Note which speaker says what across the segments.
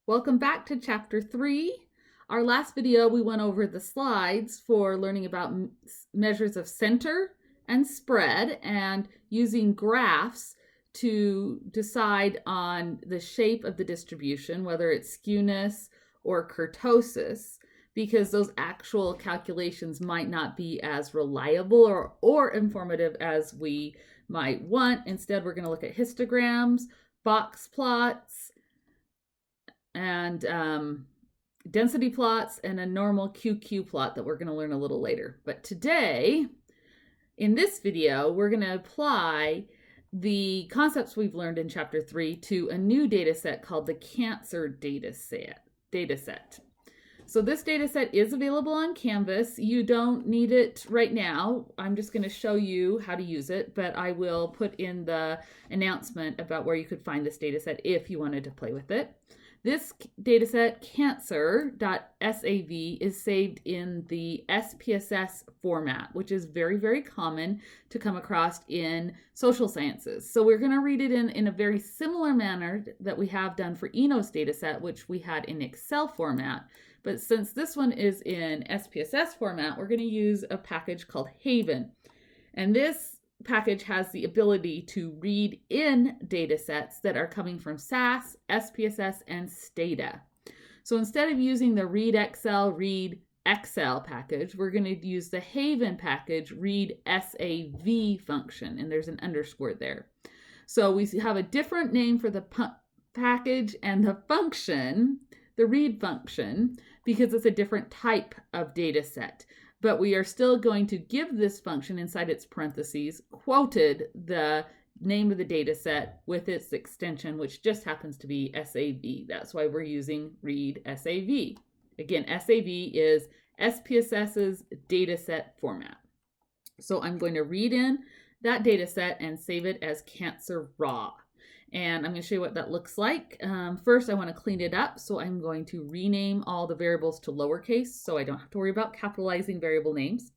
Speaker 1: Welcome back to Chapter 3. Our last video, we went over the slides for learning about measures of center and spread and using graphs to decide on the shape of the distribution, whether it's skewness or kurtosis, because those actual calculations might not be as reliable or informative as we might want. Instead, we're going to look at histograms, box plots, and density plots, and a normal QQ plot that we're going to learn a little later. But today, in this video, we're going to apply the concepts we've learned in Chapter 3 to a new data set called the Cancer Dataset. So this data set is available on Canvas. You don't need it right now. I'm just going to show you how to use it, but I will put in the announcement about where you could find this data set if you wanted to play with it. This dataset, cancer.sav, is saved in the SPSS format, which is very, very common to come across in social sciences. So we're going to read it in a very similar manner that we have done for Eno's dataset, which we had in Excel format. But since this one is in SPSS format, we're going to use a package called Haven. And this package has the ability to read in data sets that are coming from SAS, SPSS, and Stata. So instead of using the read Excel package, we're going to use the Haven package read SAV function, and there's an underscore there. So we have a different name for the package and the function, the read function, because it's a different type of data set. But we are still going to give this function inside its parentheses, quoted the name of the data set with its extension, which just happens to be SAV. That's why we're using read SAV. Again, SAV is SPSS's data set format. So I'm going to read in that data set and save it as Cancer Raw. And I'm going to show you what that looks like. First, I want to clean it up, so I'm going to rename all the variables to lowercase so I don't have to worry about capitalizing variable names.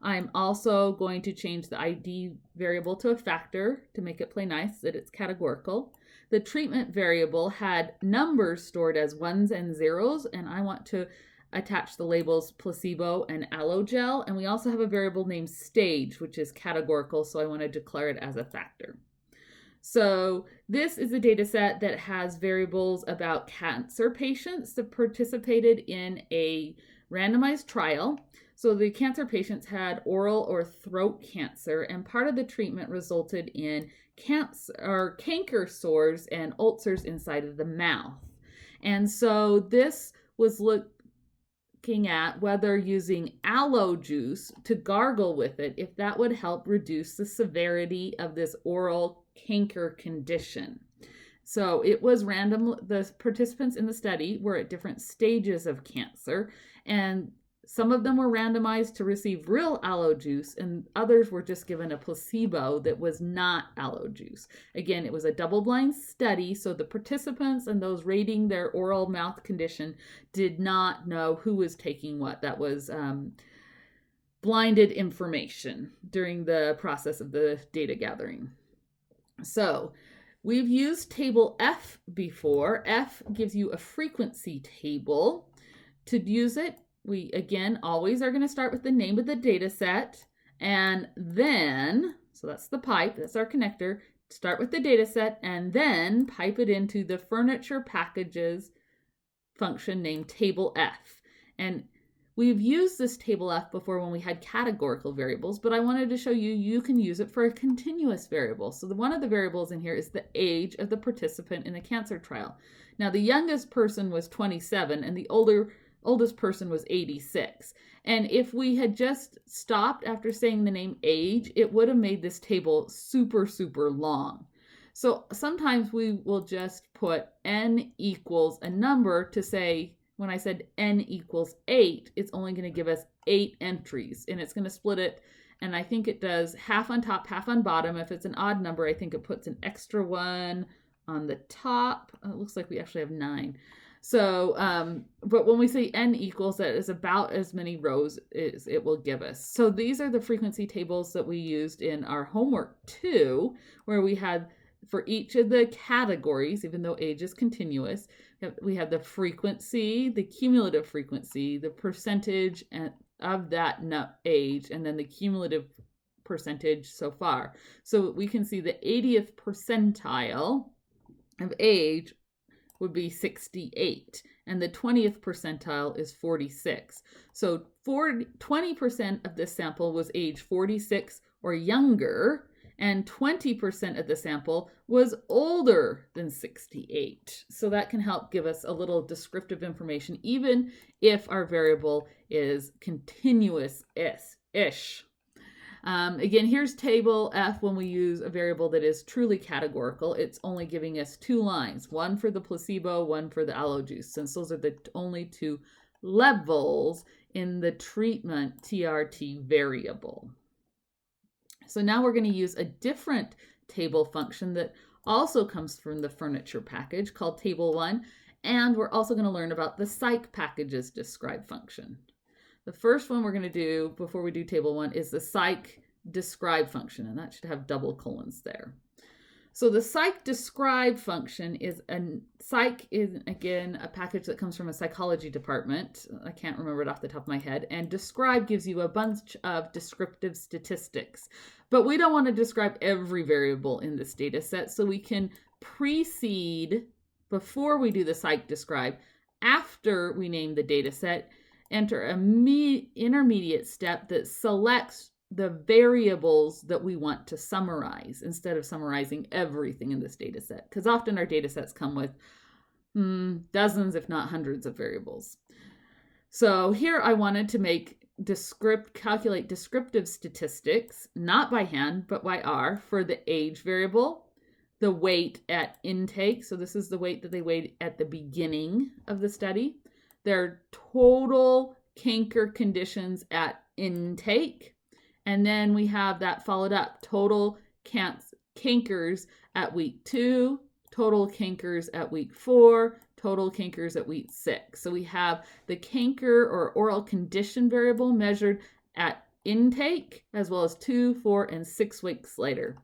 Speaker 1: I'm also going to change the ID variable to a factor to make it play nice, that it's categorical. The treatment variable had numbers stored as ones and zeros, and I want to attach the labels placebo and allogel. And we also have a variable named stage, which is categorical, so I want to declare it as a factor. So this is a data set that has variables about cancer patients that participated in a randomized trial. So the cancer patients had oral or throat cancer, and part of the treatment resulted in canker sores and ulcers inside of the mouth. And so this was looking at whether using aloe juice to gargle with it, if that would help reduce the severity of this oral canker condition. So it was random. The participants in the study were at different stages of cancer, and some of them were randomized to receive real aloe juice, and others were just given a placebo that was not aloe juice. Again, it was a double-blind study, so the participants and those rating their oral mouth condition did not know who was taking what. That was blinded information during the process of the data gathering. So we've used table F before. F gives you a frequency table. To use it, we again always are going to start with the name of the data set, and then, so that's the pipe, that's our connector, start with the data set and then pipe it into the furniture packages function named table F. And we've used this table F before when we had categorical variables, but I wanted to show you can use it for a continuous variable. So one of the variables in here is the age of the participant in the cancer trial. Now, the youngest person was 27 and the oldest person was 86. And if we had just stopped after saying the name age, it would have made this table super, super long. So sometimes we will just put n equals a number to say, when I said n equals 8, it's only going to give us 8 entries, and it's going to split it, and I think it does half on top, half on bottom. If it's an odd number, I think it puts an extra one on the top. It looks like we actually have 9. So, but when we say n equals, that is about as many rows as it will give us. So these are the frequency tables that we used in our homework 2, where we had for each of the categories, even though age is continuous, we have the frequency, the cumulative frequency, the percentage of that age, and then the cumulative percentage so far. So we can see the 80th percentile of age would be 68, and the 20th percentile is 46. So 20% of this sample was age 46 or younger, and 20% of the sample was older than 68. So that can help give us a little descriptive information, even if our variable is continuous-ish. Again, here's table F when we use a variable that is truly categorical. It's only giving us 2 lines, one for the placebo, one for the aloe juice, since those are the only 2 levels in the treatment TRT variable. So now we're going to use a different table function that also comes from the furniture package called table 1, and we're also going to learn about the psych packages describe function. The first one we're going to do before we do table 1 is the psych describe function, and that should have double colons there. So the psych describe function is again a package that comes from a psychology department. I can't remember it off the top of my head. And describe gives you a bunch of descriptive statistics. But we don't want to describe every variable in this data set, so we can precede before we do the psych describe. After we name the data set, enter an intermediate step that selects the variables that we want to summarize instead of summarizing everything in this data set, because often our data sets come with dozens, if not hundreds, of variables. So here I wanted to calculate descriptive statistics, not by hand, but by R, for the age variable, the weight at intake. So this is the weight that they weighed at the beginning of the study. Their total canker conditions at intake. And then we have that followed up, total cankers at week 2, total cankers at week 4, total cankers at week 6. So we have the canker or oral condition variable measured at intake, as well as 2, 4, and 6 weeks later.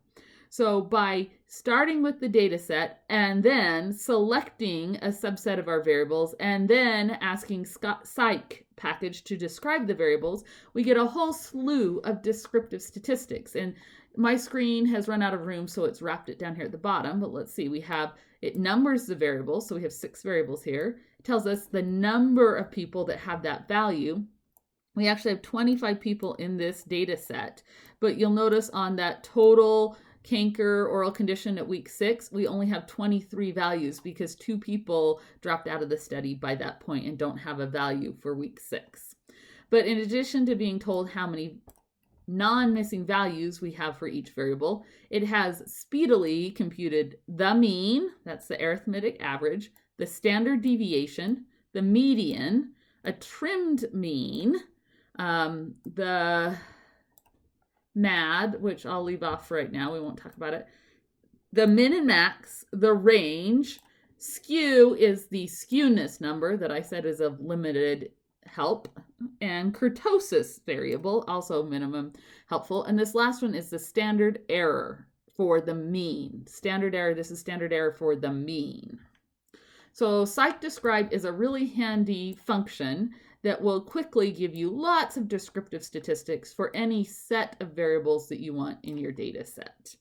Speaker 1: So by starting with the data set and then selecting a subset of our variables and then asking psych package to describe the variables, we get a whole slew of descriptive statistics. And my screen has run out of room, so it's wrapped it down here at the bottom. But let's see, it numbers the variables. So we have 6 variables here. It tells us the number of people that have that value. We actually have 25 people in this data set, but you'll notice on that total canker oral condition at week 6, we only have 23 values because 2 people dropped out of the study by that point and don't have a value for week 6. But in addition to being told how many non-missing values we have for each variable, it has speedily computed the mean, that's the arithmetic average, the standard deviation, the median, a trimmed mean, the MAD, which I'll leave off right now, we won't talk about it, the min and max, the range, skew is the skewness number that I said is of limited help, and kurtosis variable, also minimum helpful, and this last one is the standard error for the mean. Standard error, this is standard error for the mean. So psych describe is a really handy function that will quickly give you lots of descriptive statistics for any set of variables that you want in your data set.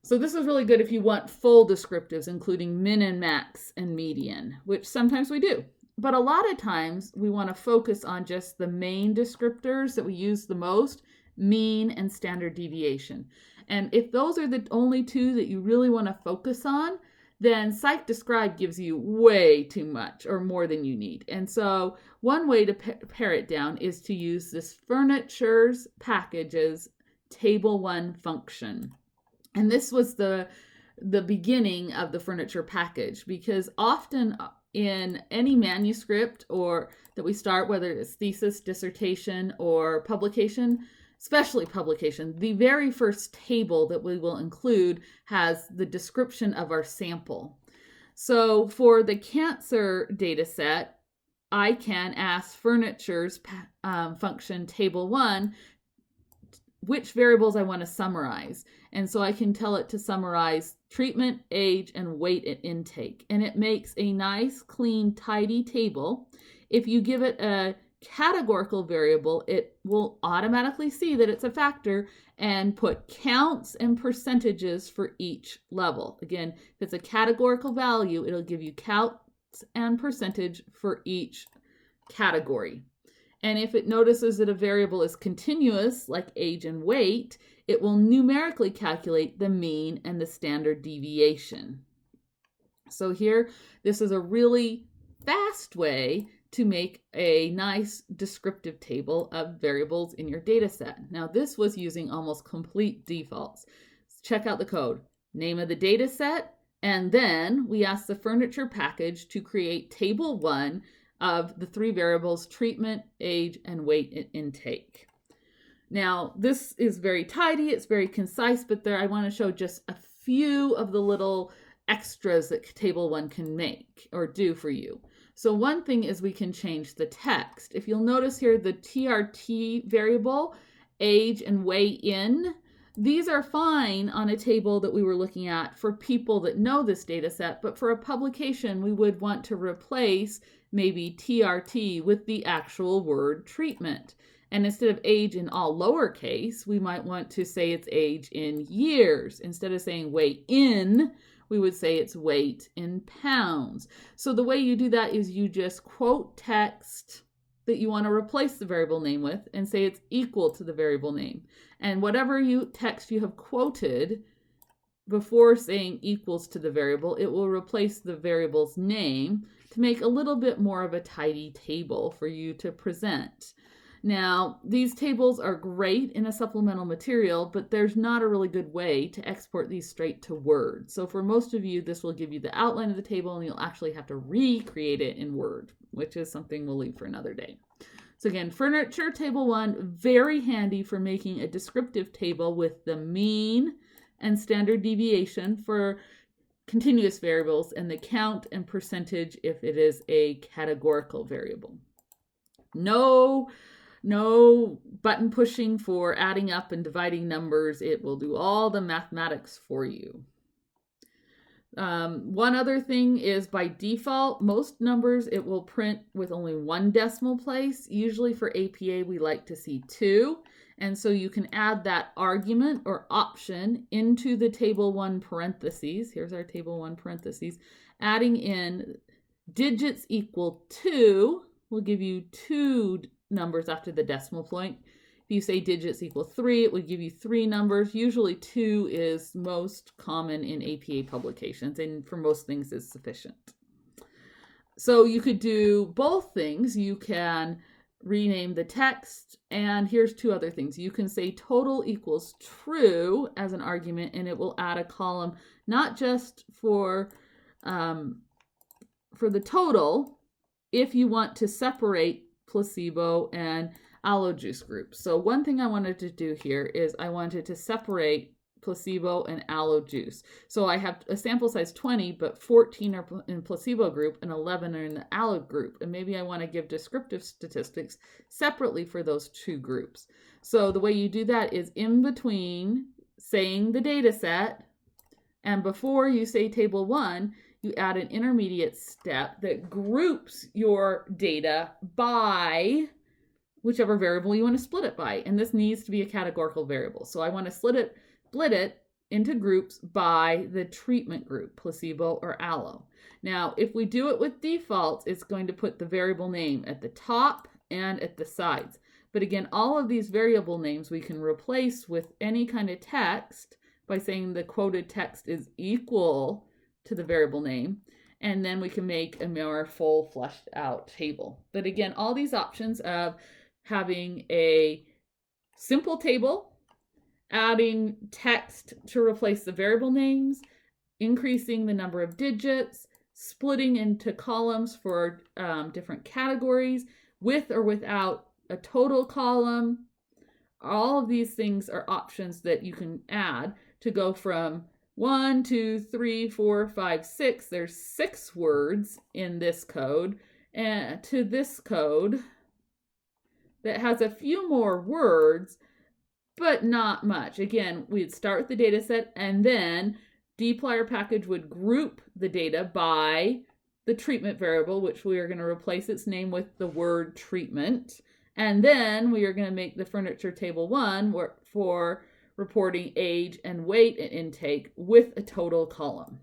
Speaker 1: So this is really good if you want full descriptives, including min and max and median, which sometimes we do. But a lot of times we want to focus on just the main descriptors that we use the most, mean and standard deviation. And if those are the only 2 that you really want to focus on, then psych describe gives you way too much or more than you need. And so one way to pare it down is to use this furnitures packages table 1 function. And this was the beginning of the furniture package, because often in any manuscript or that we start, whether it's thesis, dissertation, or publication, especially publication, the very first table that we will include has the description of our sample. So for the cancer data set, I can ask furnitures function table 1 which variables I want to summarize. And so I can tell it to summarize treatment, age, and weight at intake. And it makes a nice, clean, tidy table. If you give it a categorical variable, it will automatically see that it's a factor and put counts and percentages for each level. Again, if it's a categorical value, it'll give you counts and percentage for each category. And if it notices that a variable is continuous, like age and weight, it will numerically calculate the mean and the standard deviation. So here, this is a really fast way to make a nice descriptive table of variables in your data set. Now, this was using almost complete defaults. Check out the code. Name of the data set, and then we ask the furniture package to create table 1 of the 3 variables: treatment, age, and weight at intake. Now, this is very tidy, it's very concise, but there I want to show just a few of the little extras that table 1 can make or do for you. So one thing is we can change the text. If you'll notice here, the TRT variable, age and weigh in, these are fine on a table that we were looking at for people that know this data set, but for a publication, we would want to replace maybe TRT with the actual word treatment. And instead of age in all lowercase, we might want to say it's age in years. Instead of saying weigh in, we would say it's weight in pounds. So the way you do that is you just quote text that you want to replace the variable name with and say it's equal to the variable name. And whatever text you have quoted before saying equals to the variable, it will replace the variable's name to make a little bit more of a tidy table for you to present. Now, these tables are great in a supplemental material, but there's not a really good way to export these straight to Word. So for most of you, this will give you the outline of the table, and you'll actually have to recreate it in Word, which is something we'll leave for another day. So again, furniture table 1, very handy for making a descriptive table with the mean and standard deviation for continuous variables and the count and percentage if it is a categorical variable. No button pushing for adding up and dividing numbers. It will do all the mathematics for you. One other thing is, by default, most numbers it will print with only 1 decimal place. Usually for APA, we like to see 2. And so you can add that argument or option into the table 1 parentheses. Here's our table 1 parentheses. Adding in digits equal 2 will give you 2 numbers after the decimal point. If you say digits equal 3, it would give you 3 numbers. Usually 2 is most common in APA publications, and for most things is sufficient. So you could do both things. You can rename the text, and here's 2 other things. You can say total equals true as an argument, and it will add a column not just for the total, if you want to separate placebo and aloe juice groups. So one thing I wanted to do here is I wanted to separate placebo and aloe juice. So I have a sample size 20, but 14 are in placebo group and 11 are in the aloe group. And maybe I want to give descriptive statistics separately for those 2 groups. So the way you do that is in between saying the data set and before you say table 1, you add an intermediate step that groups your data by whichever variable you want to split it by. And this needs to be a categorical variable. So I want to split it into groups by the treatment group, placebo or aloe. Now, if we do it with defaults, it's going to put the variable name at the top and at the sides. But again, all of these variable names we can replace with any kind of text by saying the quoted text is equal to the variable name, and then we can make a more full fleshed out table. But again, all these options of having a simple table, adding text to replace the variable names, increasing the number of digits, splitting into columns for different categories, with or without a total column, all of these things are options that you can add to go from 1, 2, 3, 4, 5, 6. There's 6 words in this code, and to this code that has a few more words, but not much. Again, we'd start with the data set, and then dplyr package would group the data by the treatment variable, which we are going to replace its name with the word treatment. And then we are going to make the furniture table 1 for reporting age and weight and intake with a total column.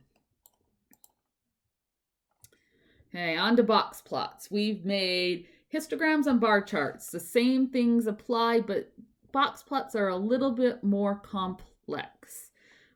Speaker 1: Okay, on to box plots. We've made histograms and bar charts. The same things apply, but box plots are a little bit more complex.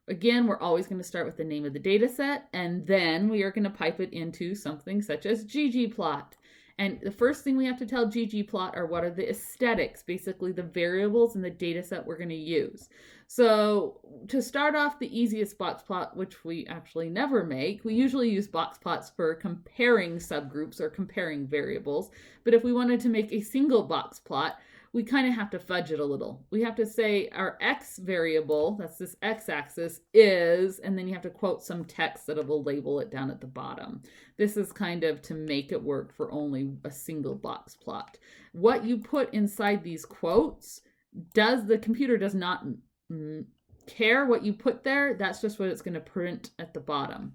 Speaker 1: Again, we're always going to start with the name of the data set, and then we are going to pipe it into something such as ggplot. And the first thing we have to tell ggplot are what are the aesthetics, basically the variables in the data set we're going to use. So to start off, the easiest box plot, which we actually never make, we usually use box plots for comparing subgroups or comparing variables. But if we wanted to make a single box plot, we kind of have to fudge it a little. We have to say our x variable, that's this x-axis, is, and then you have to quote some text that will label it down at the bottom. This is kind of to make it work for only a single box plot. What you put inside these quotes, the computer does not care what you put there. That's just what it's going to print at the bottom.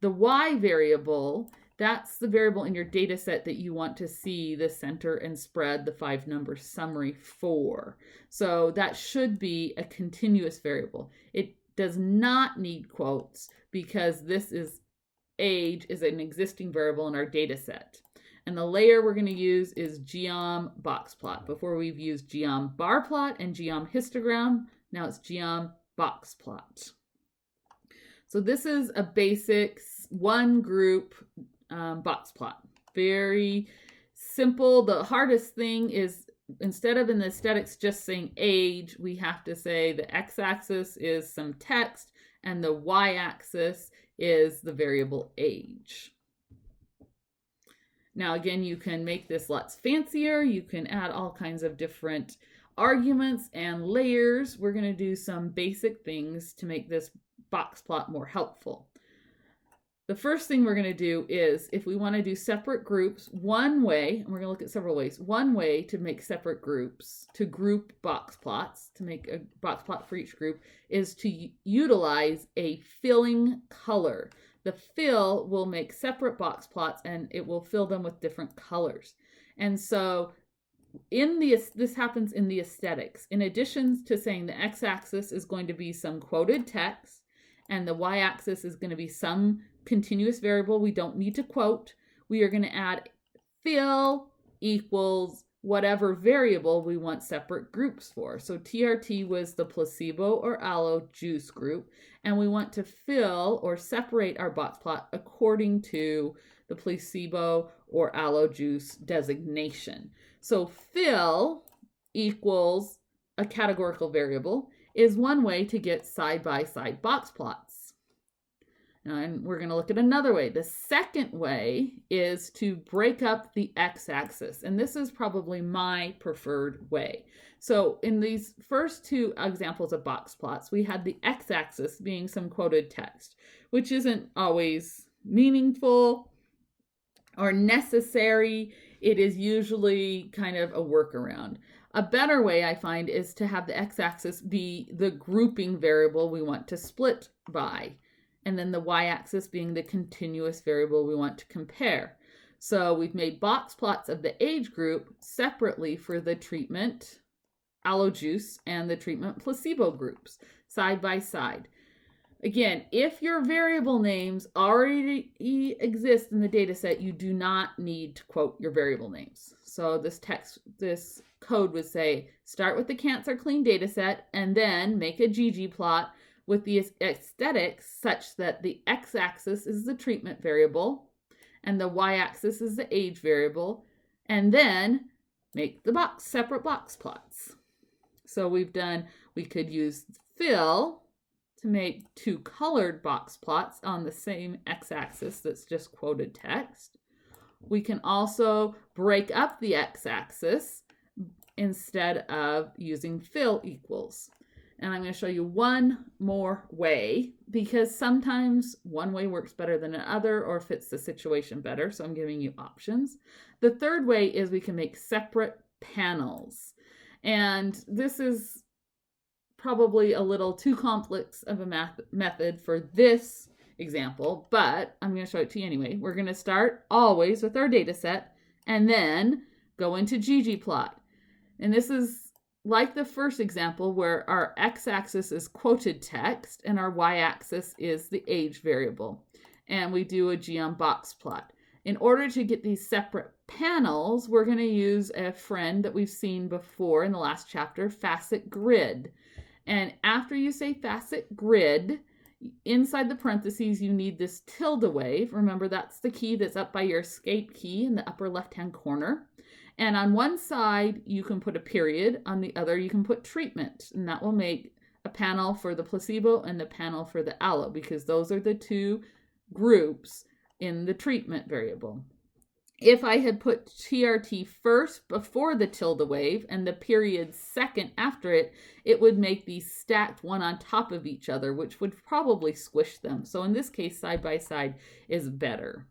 Speaker 1: The y variable, that's the variable in your data set that you want to see the center and spread, the 5-number summary for. So that should be a continuous variable. It does not need quotes because this is age is an existing variable in our data set. And the layer we're going to use is geom boxplot. Before we've used geom barplot and geom histogram. Now it's geom boxplot. So this is a basic one group box plot. Very simple. The hardest thing is instead of in the aesthetics just saying age, we have to say the x-axis is some text and the y-axis is the variable age. Now again, you can make this lots fancier. You can add all kinds of different arguments and layers. We're going to do some basic things to make this box plot more helpful. The first thing we're going to do is if we want to do separate groups, one way, and we're going to look at several ways, one way to make separate groups, to group box plots, to make a box plot for each group, is to utilize a filling color. The fill will make separate box plots and it will fill them with different colors. And so this happens in the aesthetics. In addition to saying the x-axis is going to be some quoted text and the y-axis is going to be some continuous variable we don't need to quote, we are going to add fill equals whatever variable we want separate groups for. So TRT was the placebo or aloe juice group, and we want to fill or separate our box plot according to the placebo or aloe juice designation. So fill equals a categorical variable is one way to get side-by-side box plots. And we're going to look at another way. The second way is to break up the x-axis. And this is probably my preferred way. So in these first two examples of box plots, we had the x-axis being some quoted text, which isn't always meaningful or necessary. It is usually kind of a workaround. A better way I find is to have the x-axis be the grouping variable we want to split by, and then the y-axis being the continuous variable we want to compare. So we've made box plots of the age group separately for the treatment aloe juice and the treatment placebo groups, side by side. Again, if your variable names already exist in the data set, you do not need to quote your variable names. So this code would say, start with the cancer clean data set and then make a ggplot with the aesthetics such that the x-axis is the treatment variable and the y-axis is the age variable, and then make the separate box plots. So we could use fill to make two colored box plots on the same x-axis that's just quoted text. We can also break up the x-axis instead of using fill equals. And I'm going to show you one more way because sometimes one way works better than another or fits the situation better. So I'm giving you options. The third way is we can make separate panels. And this is probably a little too complex of a method for this example, but I'm going to show it to you anyway. We're going to start always with our data set and then go into ggplot. And this is like the first example where our x-axis is quoted text and our y-axis is the age variable. And we do a geom box plot. In order to get these separate panels, we're going to use a friend that we've seen before in the last chapter, facet grid. And after you say facet grid, inside the parentheses, you need this tilde wave. Remember, that's the key that's up by your escape key in the upper left-hand corner. And on one side, you can put a period. On the other, you can put treatment. And that will make a panel for the placebo and the panel for the allo, because those are the two groups in the treatment variable. If I had put TRT first before the tilde wave and the period second after it, it would make these stacked one on top of each other, which would probably squish them. So in this case, side by side is better.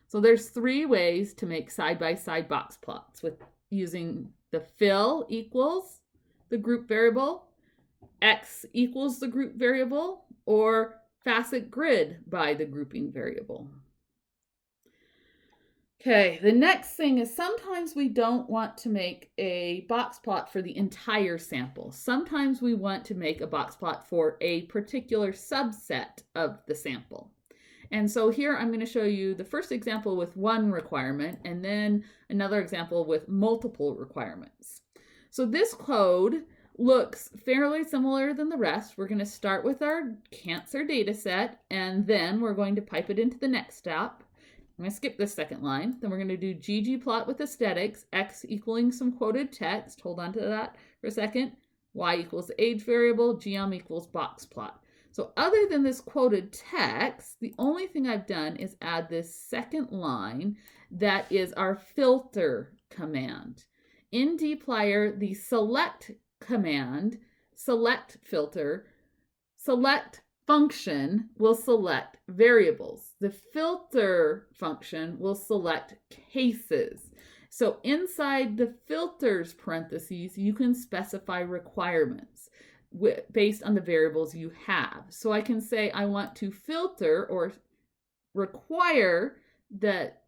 Speaker 1: So there's 3 ways to make side-by-side box plots with using the fill equals the group variable, x equals the group variable, or facet grid by the grouping variable. Okay, the next thing is sometimes we don't want to make a box plot for the entire sample. Sometimes we want to make a box plot for a particular subset of the sample. And so here I'm going to show you the first example with 1 requirement and then another example with multiple requirements. So this code looks fairly similar than the rest. We're going to start with our cancer data set and then we're going to pipe it into the next step. I'm going to skip this second line. Then we're going to do ggplot with aesthetics, x equaling some quoted text. Hold on to that for a second. Y equals the age variable, geom equals box plot. So other than this quoted text, the only thing I've done is add this second line that is our filter command. In dplyr, the select command, select filter, select function will select variables. The filter function will select cases. So inside the filters parentheses, you can specify requirements based on the variables you have. So I can say I want to filter or require that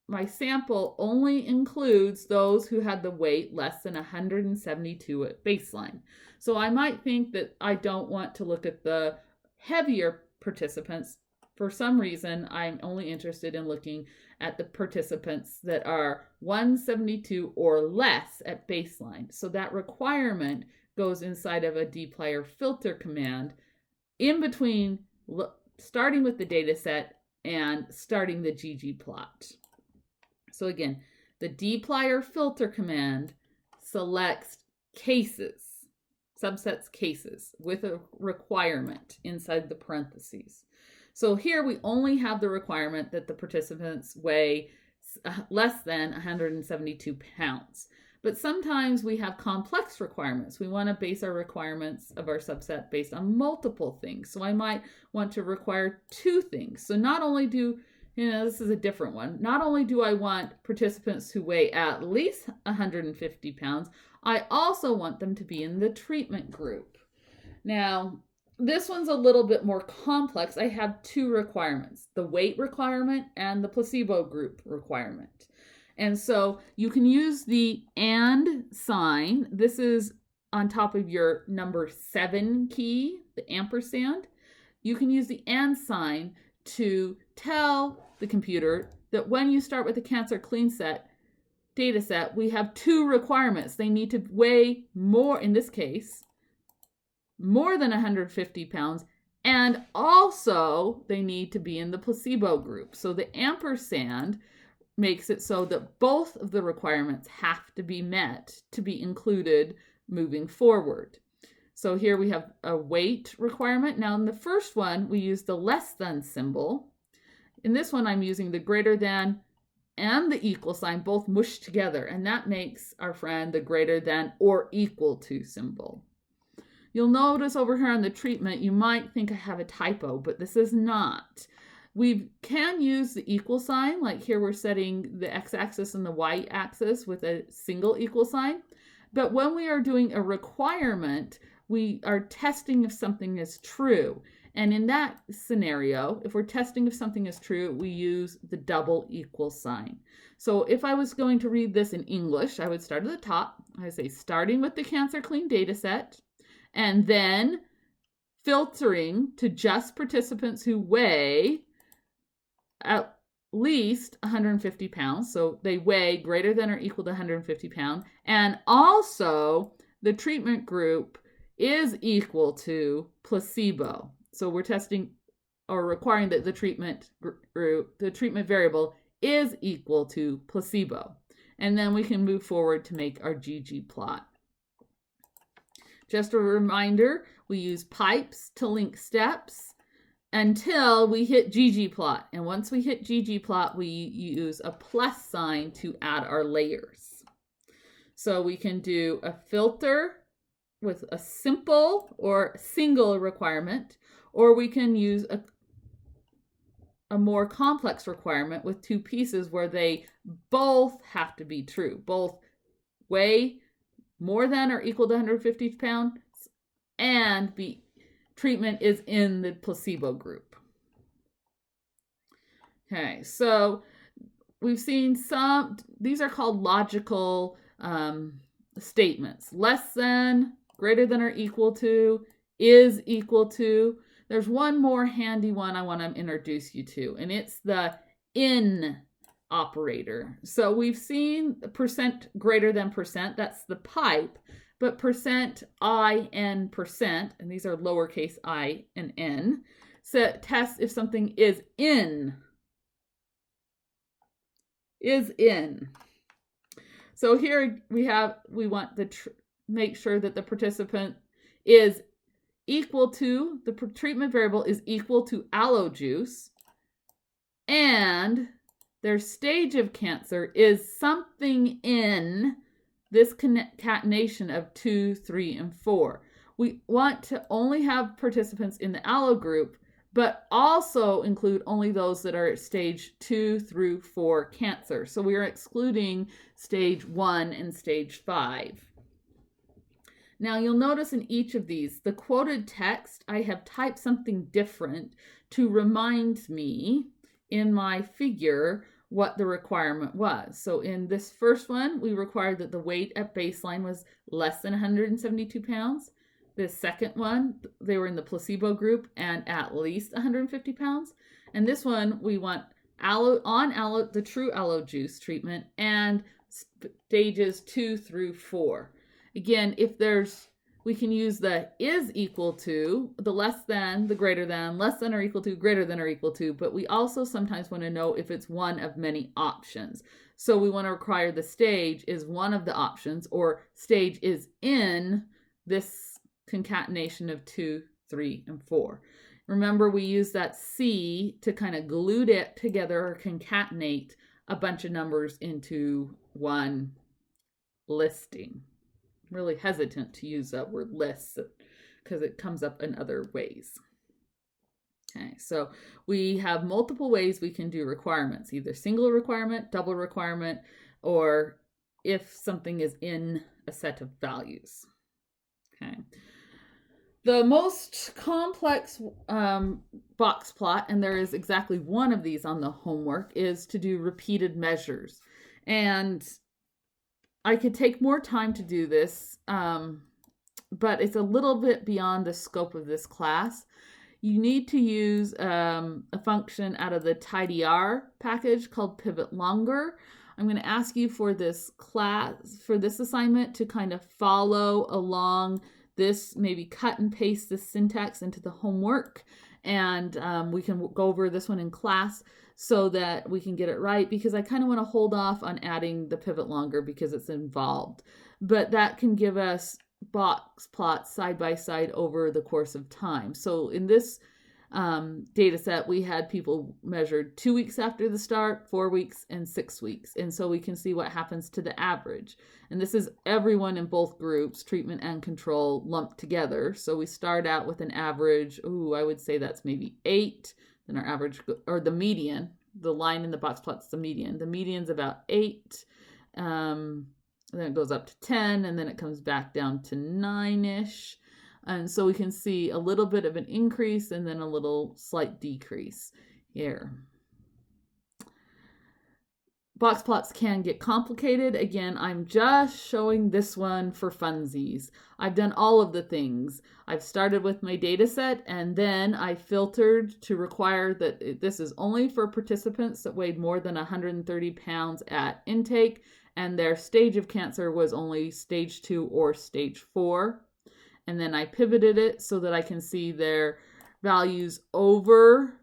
Speaker 1: my sample only includes those who had the weight less than 172 at baseline. So I might think that I don't want to look at the heavier participants. For some reason, I'm only interested in looking at the participants that are 172 or less at baseline. So that requirement goes inside of a dplyr filter command in between starting with the data set and starting the ggplot. So again, the dplyr filter command selects cases, subsets cases with a requirement inside the parentheses. So here we only have the requirement that the participants weigh less than 172 pounds. But sometimes we have complex requirements. We want to base our requirements of our subset based on multiple things. So I might want to require 2 things. So not only do, this is a different one. Not only do I want participants who weigh at least 150 pounds, I also want them to be in the treatment group. Now, this one's a little bit more complex. I have 2 requirements, the weight requirement and the placebo group requirement. And so you can use the and sign. This is on top of your number 7 key, the ampersand. You can use the and sign to tell the computer that when you start with the cancer clean set data set, we have 2 requirements. They need to weigh more, in this case, more than 150 pounds, and also they need to be in the placebo group. So the ampersand makes it so that both of the requirements have to be met to be included moving forward. So here we have a weight requirement. Now in the first one, we use the less than symbol. In this one, I'm using the greater than and the equal sign both mushed together, and that makes our friend the greater than or equal to symbol. You'll notice over here on the treatment, you might think I have a typo, but this is not. We can use the equal sign, like here we're setting the x-axis and the y-axis with a single equal sign, But when we are doing a requirement, we are testing if something is true. And in that scenario, if we're testing if something is true, we use the double equal sign. So if I was going to read this in English, I would start at the top. I say starting with the Cancer Clean dataset, and then filtering to just participants who weigh at least 150 pounds. So they weigh greater than or equal to 150 pounds. And also the treatment group is equal to placebo. So we're testing or requiring that the treatment group, the treatment variable is equal to placebo. And then we can move forward to make our GG plot. Just a reminder, we use pipes to link steps until we hit ggplot. And once we hit ggplot, we use a plus sign to add our layers. So we can do a filter with a simple or single requirement, or we can use a more complex requirement with two pieces where they both have to be true. Both weigh more than or equal to 150 pounds and treatment is in the placebo group. Okay, so we've seen some, these are called logical statements. Less than, greater than or equal to, is equal to. There's one more handy one I want to introduce you to, and it's the in operator. So we've seen percent greater than percent, that's the pipe, but percent I n percent, and these are lowercase I and n, so test if something is in. So here we want to make sure that the participant is equal to, the treatment variable is equal to aloe juice, and their stage of cancer is something in this concatenation of 2, 3, and 4. We want to only have participants in the aloe group, but also include only those that are at stage 2 through 4 cancer. So we are excluding stage 1 and stage 5. Now you'll notice in each of these, the quoted text, I have typed something different to remind me in my figure what the requirement was. So in this first one, we required that the weight at baseline was less than 172 pounds. The second one, they were in the placebo group and at least 150 pounds. And this one, we want the true aloe juice treatment and stages 2 through 4. Again, we can use the is equal to, the less than, the greater than, less than or equal to, greater than or equal to, but we also sometimes want to know if it's one of many options. So we want to require the stage is one of the options, or stage is in this concatenation of 2, 3, and 4. Remember, we use that C to kind of glue it together or concatenate a bunch of numbers into one listing. Really hesitant to use that word list because it comes up in other ways. Okay, so we have multiple ways we can do requirements, either single requirement, double requirement, or if something is in a set of values. Okay. The most complex box plot, and there is exactly one of these on the homework, is to do repeated measures. And I could take more time to do this, but it's a little bit beyond the scope of this class. You need to use a function out of the tidyr package called pivot longer. I'm going to ask you for this assignment to kind of follow along this, maybe cut and paste this syntax into the homework, and we can go over this one in class so that we can get it right, because I kind of want to hold off on adding the pivot longer because it's involved. But that can give us box plots side by side over the course of time. So in this data set, we had people measured 2 weeks after the start, 4 weeks, and 6 weeks. And so we can see what happens to the average. And this is everyone in both groups, treatment and control, lumped together. So we start out with an average, I would say that's maybe 8. Then our average, or the median, the line in the box plot's the median. The median's about 8. then it goes up to 10, and then it comes back down to 9-ish. And so we can see a little bit of an increase and then a little slight decrease here. Box plots can get complicated. Again, I'm just showing this one for funsies. I've done all of the things. I've started with my data set, and then I filtered to require that this is only for participants that weighed more than 130 pounds at intake, and their stage of cancer was only stage 2 or stage 4. And then I pivoted it so that I can see their values over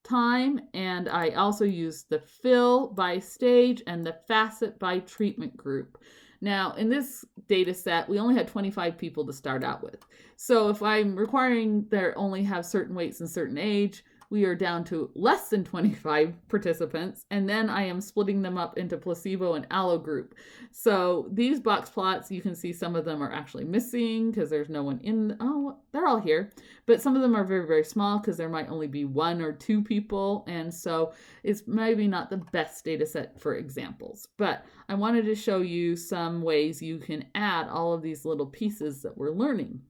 Speaker 1: time, and I also used the fill by stage and the facet by treatment group. Now, in this data set, we only had 25 people to start out with. So if I'm requiring they only have certain weights and certain age, we are down to less than 25 participants, and then I am splitting them up into placebo and allo group. So these box plots, you can see some of them are actually missing because there's no one in. Oh, they're all here, but some of them are very, very small because there might only be 1 or 2 people, and so it's maybe not the best data set for examples. But I wanted to show you some ways you can add all of these little pieces that we're learning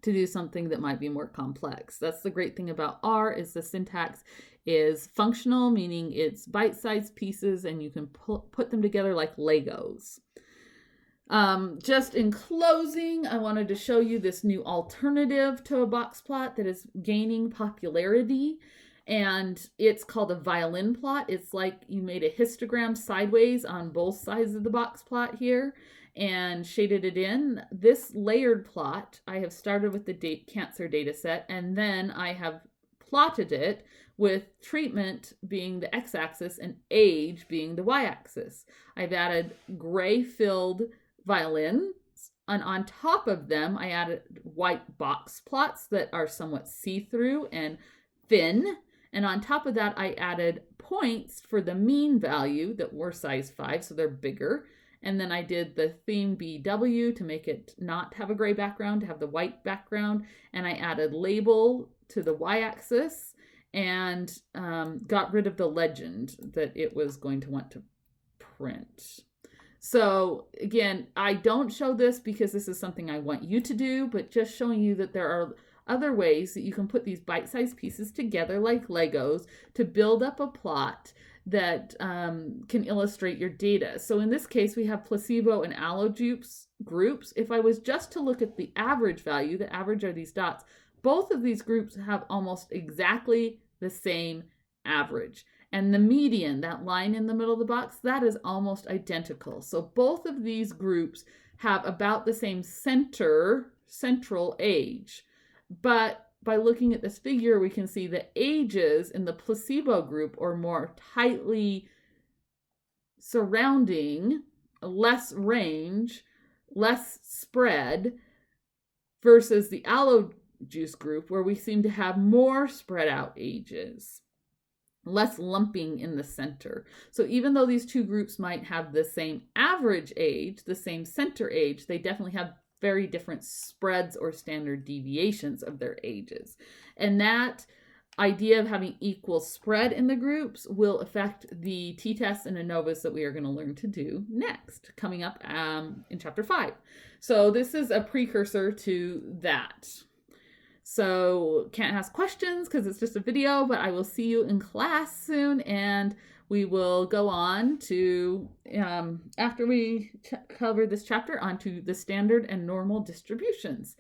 Speaker 1: to do something that might be more complex. That's the great thing about R, is the syntax is functional, meaning it's bite-sized pieces and you can put them together like Legos. Just in closing, I wanted to show you this new alternative to a box plot that is gaining popularity, and it's called a violin plot. It's like you made a histogram sideways on both sides of the box plot here and shaded it in. This layered plot, I have started with the cancer data set, and then I have plotted it with treatment being the x-axis and age being the y-axis. I've added gray-filled violins, and on top of them, I added white box plots that are somewhat see-through and thin. And on top of that, I added points for the mean value that were size 5, so they're bigger. And then I did the theme BW to make it not have a gray background, to have the white background. And I added label to the y-axis and got rid of the legend that it was going to want to print. So again, I don't show this because this is something I want you to do, but just showing you that there are other ways that you can put these bite-sized pieces together like Legos to build up a plot that can illustrate your data. So in this case, we have placebo and allo groups. If I was just to look at the average value, the average are these dots, both of these groups have almost exactly the same average. And the median, that line in the middle of the box, that is almost identical. So both of these groups have about the same central age. But by looking at this figure, we can see the ages in the placebo group are more tightly surrounding, less range, less spread, versus the allo juice group, where we seem to have more spread out ages, less lumping in the center. So even though these two groups might have the same average age, the same center age, they definitely have very different spreads or standard deviations of their ages. And that idea of having equal spread in the groups will affect the t-tests and ANOVAs that we are going to learn to do next, coming up in chapter 5. So this is a precursor to that. So can't ask questions because it's just a video, but I will see you in class soon, and we will go on to, after we cover this chapter, onto the standard and normal distributions.